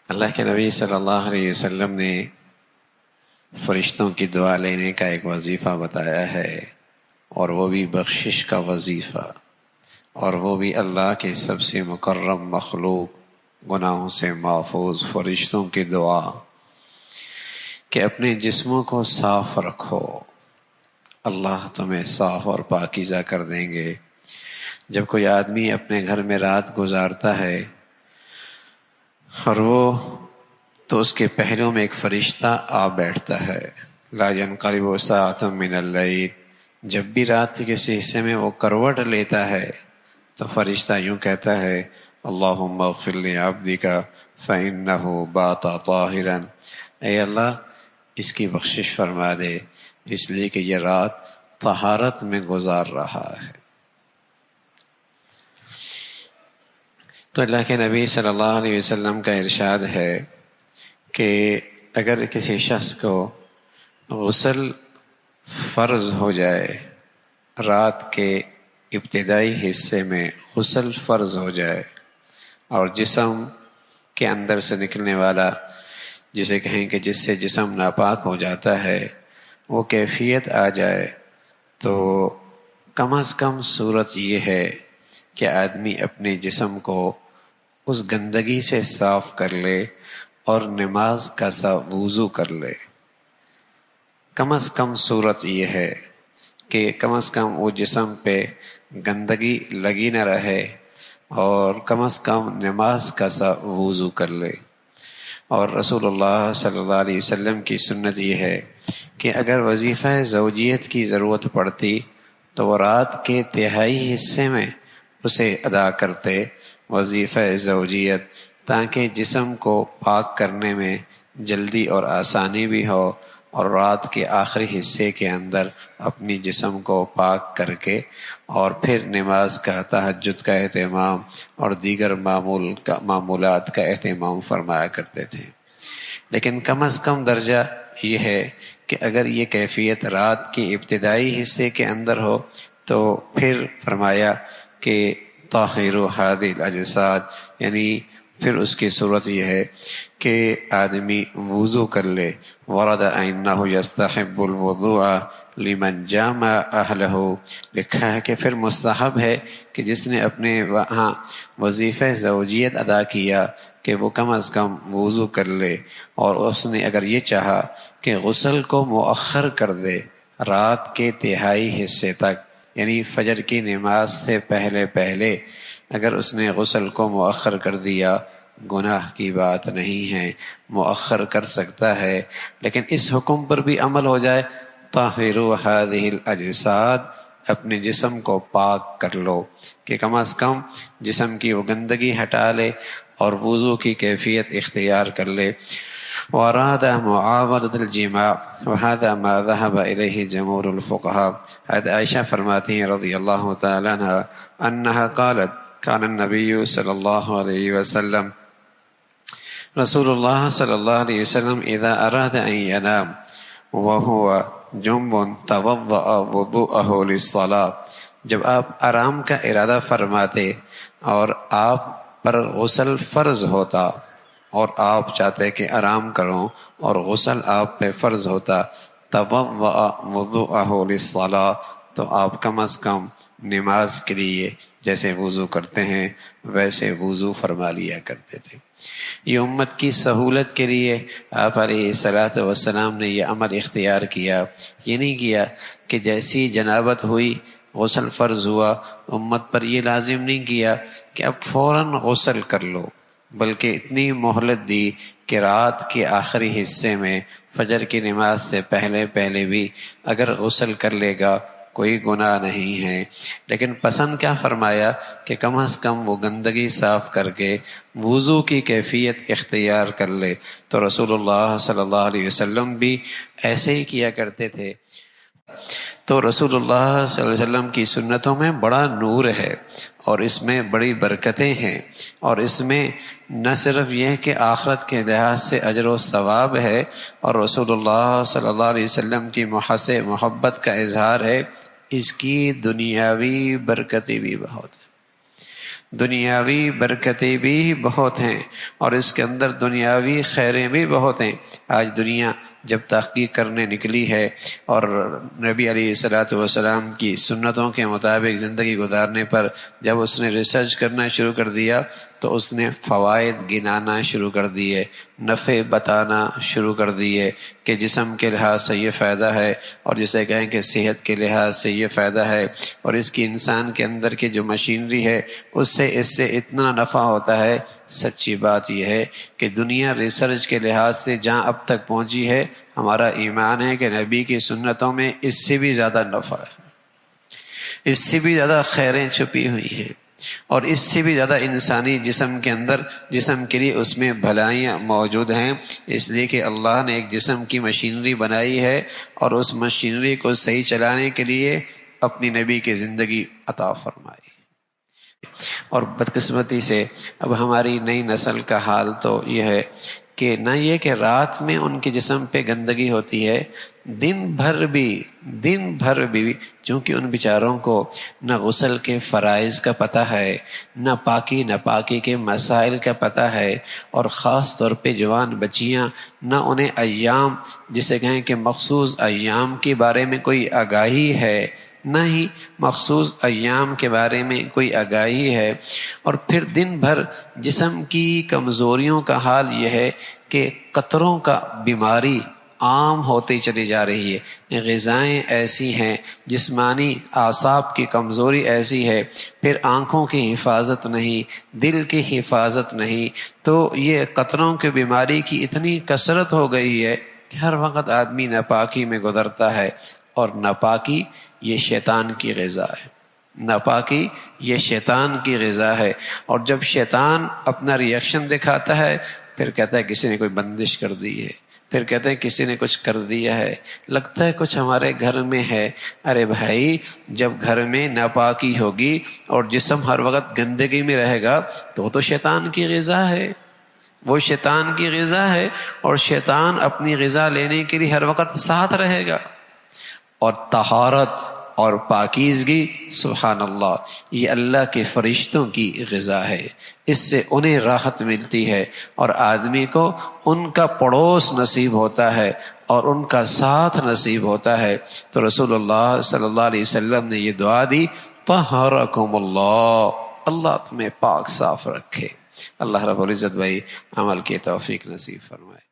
اللہ کے نبی صلی اللہ علیہ وسلم نے فرشتوں کی دعا لینے کا ایک وظیفہ بتایا ہے، اور وہ بھی بخشش کا وظیفہ، اور وہ بھی اللہ کے سب سے مکرم مخلوق، گناہوں سے محفوظ فرشتوں کی دعا کہ اپنے جسموں کو صاف رکھو، اللہ تمہیں صاف اور پاکیزہ کر دیں گے۔ جب کوئی آدمی اپنے گھر میں رات گزارتا ہے اور وہ تو اس کے پہلو میں ایک فرشتہ آ بیٹھتا ہے، لا ينقلب ساعة من اللیل، جب بھی رات کے کسی حصے میں وہ کروٹ لیتا ہے تو فرشتہ یوں کہتا ہے، اللہم اغفر لعبدک فإنہ بات طاہرا، اے اللہ اس کی بخشش فرما دے اس لیے کہ یہ رات طہارت میں گزار رہا ہے۔ تو اللہ کے نبی صلی اللہ علیہ وسلم کا ارشاد ہے کہ اگر کسی شخص کو غسل فرض ہو جائے، رات کے ابتدائی حصے میں غسل فرض ہو جائے، اور جسم کے اندر سے نکلنے والا، جسے کہیں کہ جس سے جسم ناپاک ہو جاتا ہے، وہ کیفیت آ جائے، تو کم از کم صورت یہ ہے کہ آدمی اپنے جسم کو اس گندگی سے صاف کر لے اور نماز کا سا وضو کر لے۔ کم از کم صورت یہ ہے کہ کم از کم وہ جسم پہ گندگی لگی نہ رہے، اور کم از کم نماز کا سا وضو کر لے۔ اور رسول اللہ صلی اللہ علیہ وسلم کی سنت یہ ہے کہ اگر وظیفہ زوجیت کی ضرورت پڑتی تو وہ رات کے تہائی حصے میں اسے ادا کرتے، وظیفہ زوجیت، تاکہ جسم کو پاک کرنے میں جلدی اور آسانی بھی ہو، اور رات کے آخری حصے کے اندر اپنی جسم کو پاک کر کے اور پھر نماز کا، تہجد کا اہتمام اور دیگر معمولات کا اہتمام فرمایا کرتے تھے۔ لیکن کم از کم درجہ یہ ہے کہ اگر یہ کیفیت رات کے ابتدائی حصے کے اندر ہو تو پھر فرمایا کہ طاہروا ھذی الاجساد، یعنی پھر اس کی صورت یہ ہے کہ آدمی وضو کر لے۔ ورد انہ یستحب الوضوء لمن جامع اہلہ، لکھا ہے کہ پھر مستحب ہے کہ جس نے اپنے وہاں وظیفہ زوجیت ادا کیا کہ وہ کم از کم وضو کر لے، اور اس نے اگر یہ چاہا کہ غسل کو مؤخر کر دے رات کے تہائی حصے تک، یعنی فجر کی نماز سے پہلے پہلے اگر اس نے غسل کو مؤخر کر دیا، گناہ کی بات نہیں ہے، مؤخر کر سکتا ہے۔ لیکن اس حکم پر بھی عمل ہو جائے، طاہروا ھذی الاجساد، اپنے جسم کو پاک کر لو، کہ کم از کم جسم کی وہ گندگی ہٹا لے اور وضو کی کیفیت اختیار کر لے۔ واراد معاودۃ الجماع وهذا ما ذهب الیہ جمہور الفقہاء، حضرت عائشہ فرماتی ہیں رضی اللہ تعالیٰ عنہا انہا قالت کان النبی صلی اللہ علیہ وسلم، رسول اللہ صلی اللہ علیہ وسلم اذا اراد ان ینام وهو جنب توضأ وضوءه للصلاة، جب آپ آرام کا ارادہ فرماتے اور آپ پر غسل فرض ہوتا اور آپ چاہتے کہ آرام کرو اور غسل آپ پہ فرض ہوتا، توضأ وضوءه للصلاة، تو آپ کم از کم نماز کے لیے جیسے وضو کرتے ہیں ویسے وضو فرما لیا کرتے تھے۔ یہ امت کی سہولت کے لیے آپ علیہ الصلاۃ والسلام نے یہ عمل اختیار کیا۔ یہ نہیں کیا کہ جیسی جنابت ہوئی غسل فرض ہوا، امت پر یہ لازم نہیں کیا کہ اب فوراً غسل کر لو، بلکہ اتنی مہلت دی کہ رات کے آخری حصے میں فجر کی نماز سے پہلے پہلے بھی اگر غسل کر لے گا کوئی گناہ نہیں ہے۔ لیکن پسند کیا فرمایا کہ کم از کم وہ گندگی صاف کر کے وضو کی کیفیت اختیار کر لے۔ تو رسول اللہ صلی اللہ علیہ وسلم بھی ایسے ہی کیا کرتے تھے۔ تو رسول اللہ صلی اللہ علیہ وسلم کی سنتوں میں بڑا نور ہے، اور اس میں بڑی برکتیں ہیں، اور اس میں نہ صرف یہ کہ آخرت کے لحاظ سے اجر و ثواب ہے، اور رسول اللہ صلی اللہ علیہ وسلم کی محبت کا اظہار ہے، اس کی دنیاوی برکتیں بھی بہت ہیں۔ دنیاوی برکتیں بھی بہت ہیں اور اس کے اندر دنیاوی خیریں بھی بہت ہیں۔ آج دنیا جب تحقیق کرنے نکلی ہے اور نبی علیہ الصلوۃ والسلام کی سنتوں کے مطابق زندگی گزارنے پر جب اس نے ریسرچ کرنا شروع کر دیا تو اس نے فوائد گنانا شروع کر دیے، نفع بتانا شروع کر دیے کہ جسم کے لحاظ سے یہ فائدہ ہے، اور جسے کہیں کہ صحت کے لحاظ سے یہ فائدہ ہے، اور اس کی انسان کے اندر کی جو مشینری ہے اس سے اتنا نفع ہوتا ہے۔ سچی بات یہ ہے کہ دنیا ریسرچ کے لحاظ سے جہاں اب تک پہنچی ہے، ہمارا ایمان ہے کہ نبی کی سنتوں میں اس سے بھی زیادہ نفع ہے، اس سے بھی زیادہ خیریں چھپی ہوئی ہیں، اور اس سے بھی زیادہ انسانی جسم کے اندر، جسم کے لیے اس میں بھلائیاں موجود ہیں، اس لیے کہ اللہ نے ایک جسم کی مشینری بنائی ہے اور اس مشینری کو صحیح چلانے کے لیے اپنی نبی کی زندگی عطا فرمائی۔ اور بدقسمتی سے اب ہماری نئی نسل کا حال تو یہ ہے کہ نہ یہ کہ رات میں ان کے جسم پہ گندگی ہوتی ہے، دن بھر بھی چونکہ ان بیچاروں کو نہ غسل کے فرائض کا پتہ ہے، نہ پاکی ناپاکی کے مسائل کا پتہ ہے، اور خاص طور پہ جوان بچیاں نہ انہیں ایام، جسے کہیں کہ مخصوص ایام کے بارے میں کوئی آگاہی ہے، نہ ہی مخصوص ایام کے بارے میں کوئی آگاہی ہے، اور پھر دن بھر جسم کی کمزوریوں کا حال یہ ہے کہ قطروں کا بیماری عام ہوتی چلی جا رہی ہے، غذائیں ایسی ہیں، جسمانی اعصاب کی کمزوری ایسی ہے، پھر آنکھوں کی حفاظت نہیں، دل کی حفاظت نہیں، تو یہ قطروں کی بیماری کی اتنی کثرت ہو گئی ہے کہ ہر وقت آدمی ناپاکی میں گزرتا ہے، اور ناپاکی یہ شیطان کی غذا ہے، ناپاکی یہ شیطان کی غذا ہے، اور جب شیطان اپنا ریئیکشن دکھاتا ہے پھر کہتا ہے کسی نے کوئی بندش کر دی ہے، پھر کہتے ہیں کسی نے کچھ کر دیا ہے، لگتا ہے کچھ ہمارے گھر میں ہے۔ ارے بھائی، جب گھر میں ناپاکی ہوگی اور جسم ہر وقت گندگی میں رہے گا تو وہ تو شیطان کی غذا ہے، وہ شیطان کی غذا ہے، اور شیطان اپنی غذا لینے کے لیے ہر وقت ساتھ رہے گا۔ اور طہارت اور پاکیزگی، سبحان اللہ، یہ اللہ کے فرشتوں کی غذا ہے، اس سے انہیں راحت ملتی ہے اور آدمی کو ان کا پڑوس نصیب ہوتا ہے اور ان کا ساتھ نصیب ہوتا ہے۔ تو رسول اللہ صلی اللہ علیہ وسلم نے یہ دعا دی، طہرکم اللہ، اللہ تمہیں پاک صاف رکھے۔ اللہ رب العزت بھائی عمل کی توفیق نصیب فرمائے۔